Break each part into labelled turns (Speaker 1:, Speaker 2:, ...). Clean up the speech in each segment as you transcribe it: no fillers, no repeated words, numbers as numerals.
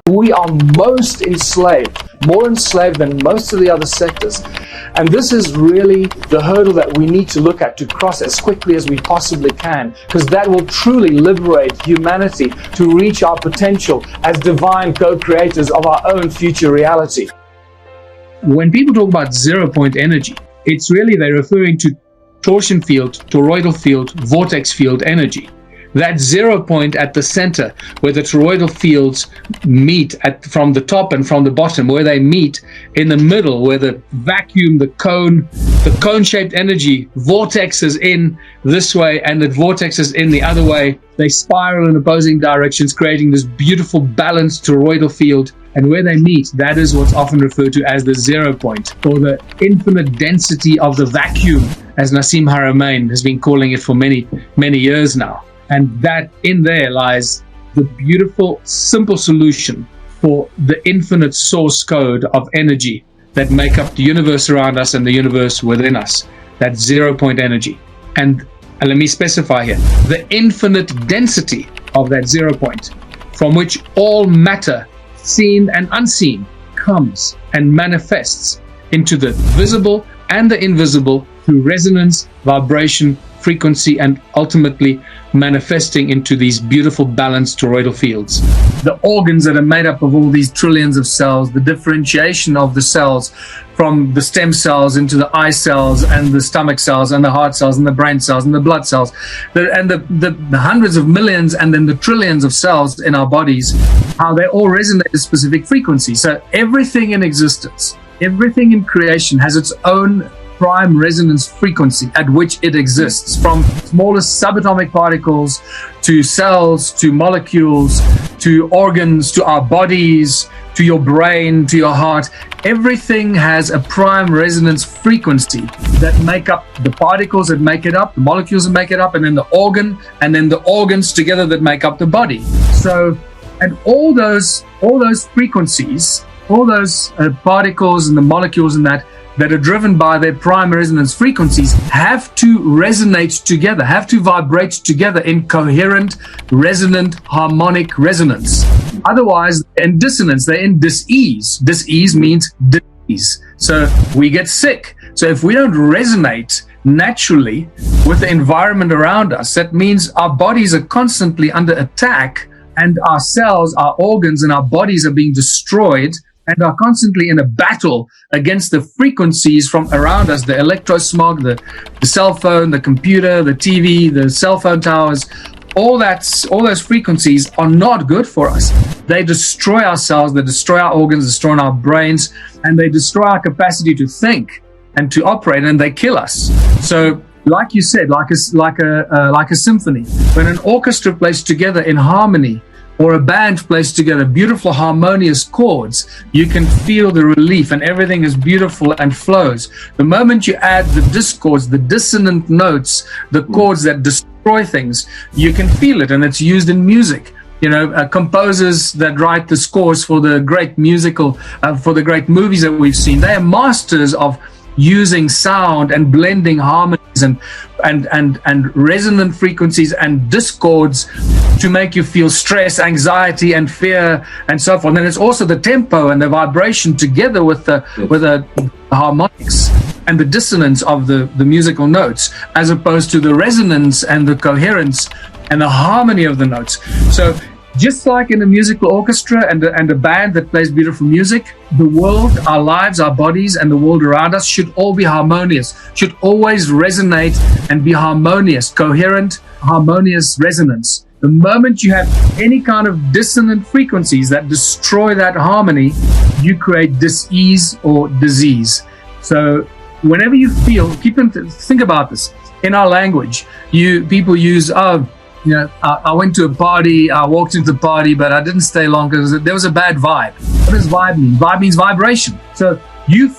Speaker 1: We are most enslaved, more enslaved than most of the other sectors. And this is really the hurdle that we need to look at to cross as quickly as we possibly can, because that will truly liberate humanity to reach our potential as divine co-creators of our own future reality.
Speaker 2: When people talk about 0 point energy, it's really they're referring to torsion field, toroidal field, vortex field energy. That 0 point at the center where the toroidal fields meet from the top and from the bottom, where they meet in the middle, where the vacuum, the cone-shaped energy vortexes in this way and the vortexes in the other way. They spiral in opposing directions, creating this beautiful balanced toroidal field. And where they meet, that is what's often referred to as the 0 point, or the infinite density of the vacuum, as Nassim Haramein has been calling it for many, many years now. And that in there lies the beautiful, simple solution for the infinite source code of energy that make up the universe around us and the universe within us, that 0 point energy. And let me specify here, the infinite density of that 0 point, from which all matter, seen and unseen, comes and manifests into the visible and the invisible through resonance, vibration, frequency, and ultimately manifesting into these beautiful balanced toroidal fields. The organs that are made up of all these trillions of cells, the differentiation of the cells from the stem cells into the eye cells and the stomach cells and the heart cells and the brain cells and the blood cells, the hundreds of millions and then the trillions of cells in our bodies, how they all resonate at a specific frequency. So everything in existence, everything in creation has its own prime resonance frequency at which it exists, from smallest subatomic particles to cells to molecules to organs to our bodies to your brain to your heart. Everything has a prime resonance frequency that make up the particles that make it up, the molecules that make it up, and then the organ, and then the organs together that make up the body. So, and all those frequencies, all those particles and the molecules and that are driven by their prime resonance frequencies have to resonate together, have to vibrate together in coherent, resonant, harmonic resonance. Otherwise, they're in dissonance, they're in dis-ease. Dis-ease means disease. So we get sick. So if we don't resonate naturally with the environment around us, that means our bodies are constantly under attack, and our cells, our organs, and our bodies are being destroyed and are constantly in a battle against the frequencies from around us, the electrosmog, the cell phone, the computer, the TV, the cell phone towers. All those frequencies are not good for us. They destroy our cells, they destroy our organs, destroy our brains, and they destroy our capacity to think and to operate, and they kill us. So, like you said, like a symphony, when an orchestra plays together in harmony, or a band plays together beautiful harmonious chords, you can feel the relief and everything is beautiful and flows. The moment you add the discords, the dissonant notes, the chords that destroy things, you can feel it, and it's used in music. You know, composers that write the scores for the great musical, for the great movies that we've seen, they are masters of using sound and blending harmonies and resonant frequencies and discords to make you feel stress, anxiety, and fear, and so forth. And then it's also the tempo and the vibration together with the harmonics and the dissonance of the musical notes, as opposed to the resonance and the coherence and the harmony of the notes. So just like in a musical orchestra and a band that plays beautiful music, the world, our lives, our bodies, and the world around us should all be harmonious, should always resonate and be harmonious, coherent, harmonious resonance. The moment you have any kind of dissonant frequencies that destroy that harmony, you create dis-ease or disease. So whenever you feel, think about this. In our language, people use, I went to a party, I walked into the party, but I didn't stay long because there was a bad vibe. What does vibe mean? Vibe means vibration. So you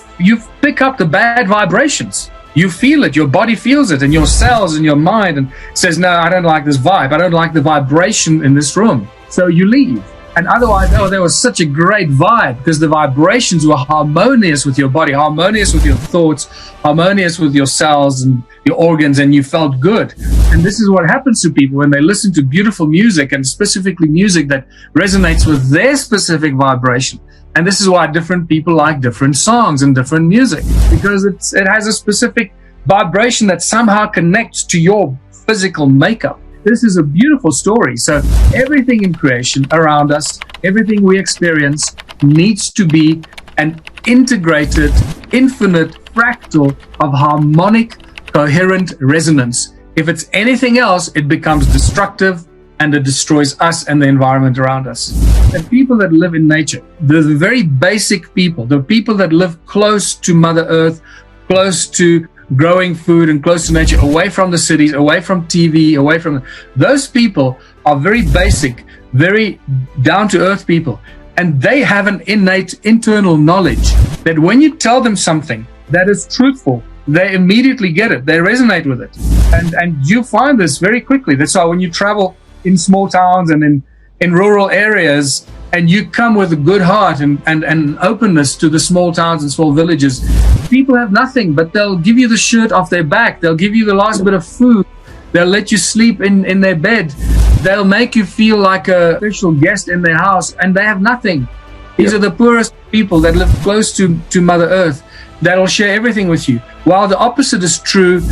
Speaker 2: pick up the bad vibrations. You feel it, your body feels it, and your cells and your mind and says, no, I don't like this vibe. I don't like the vibration in this room. So you leave. And otherwise, there was such a great vibe because the vibrations were harmonious with your body, harmonious with your thoughts, harmonious with your cells and your organs, and you felt good. And this is what happens to people when they listen to beautiful music, and specifically music that resonates with their specific vibration. And this is why different people like different songs and different music, because it has a specific vibration that somehow connects to your physical makeup. This is a beautiful story. So everything in creation around us, everything we experience needs to be an integrated, infinite fractal of harmonic, coherent resonance. If it's anything else, it becomes destructive and it destroys us and the environment around us. The people that live in nature, the very basic people, the people that live close to Mother Earth, close to growing food and close to nature, away from the cities, away from TV, away from those people are very basic, very down to earth people, and they have an innate internal knowledge that when you tell them something that is truthful, they immediately get it, they resonate with it, and you find this very quickly. That's why when you travel in small towns and in rural areas, and you come with a good heart and openness to the small towns and small villages, people have nothing, but they'll give you the shirt off their back. They'll give you the last bit of food. They'll let you sleep in their bed. They'll make you feel like a special guest in their house, and they have nothing. These are the poorest people that live close to Mother Earth. That'll share everything with you. While the opposite is true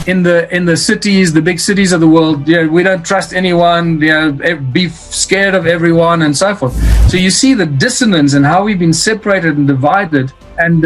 Speaker 2: in the cities, the big cities of the world. We don't trust anyone, be scared of everyone and so forth. So you see the dissonance and how we've been separated and divided. And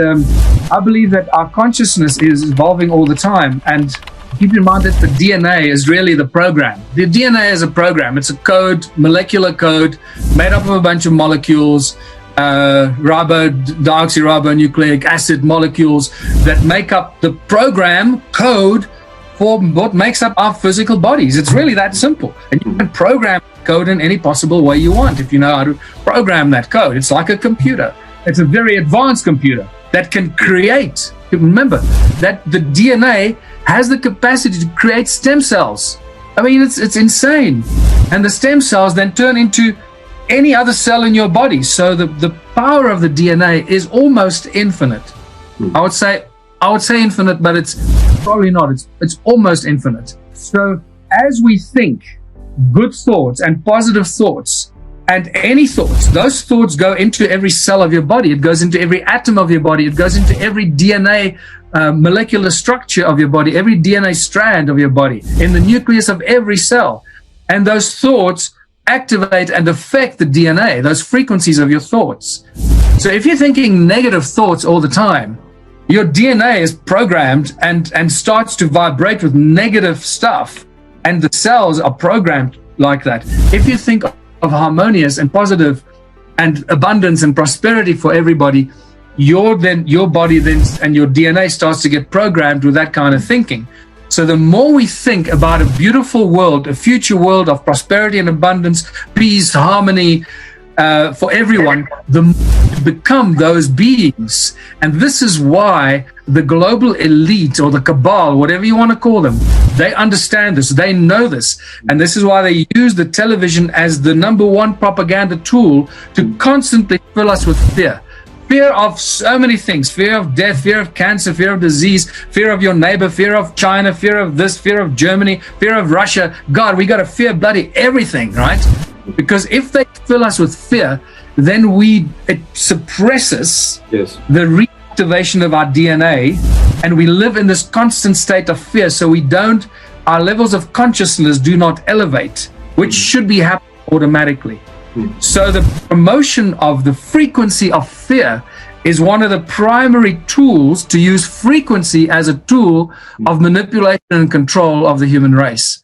Speaker 2: I believe that our consciousness is evolving all the time. And keep in mind that the DNA is really the program. The DNA is a program. It's a code, molecular code, made up of a bunch of molecules, deoxyribonucleic acid molecules that make up the program code for what makes up our physical bodies. It's really that simple. And you can program code in any possible way you want if you know how to program that code. It's like a computer. It's a very advanced computer that can create. Remember that the DNA has the capacity to create stem cells. I mean, it's insane. And the stem cells then turn into any other cell in your body. So the power of the DNA is almost infinite. I would say infinite, but it's probably not. It's almost infinite. So as we think good thoughts and positive thoughts and any thoughts, those thoughts go into every cell of your body. It goes into every atom of your body. It goes into every DNA molecular structure of your body, every DNA strand of your body, in the nucleus of every cell. And those thoughts activate and affect the DNA, those frequencies of your thoughts. So if you're thinking negative thoughts all the time, your DNA is programmed and starts to vibrate with negative stuff, and the cells are programmed like that. If you think of harmonious and positive and abundance and prosperity for everybody, your body then and your DNA starts to get programmed with that kind of thinking. So the more we think about a beautiful world, a future world of prosperity and abundance, peace, harmony for everyone, the more we become those beings. And this is why the global elite or the cabal, whatever you want to call them, they understand this, they know this. And this is why they use the television as the number one propaganda tool to constantly fill us with fear. Fear of so many things, fear of death, fear of cancer, fear of disease, fear of your neighbor, fear of China, fear of this, fear of Germany, fear of Russia. God, we got to fear bloody everything, right? Because if they fill us with fear, then it suppresses the reactivation of our DNA, and we live in this constant state of fear. So our levels of consciousness do not elevate, which should be happening automatically. So the promotion of the frequency of fear is one of the primary tools to use frequency as a tool of manipulation and control of the human race.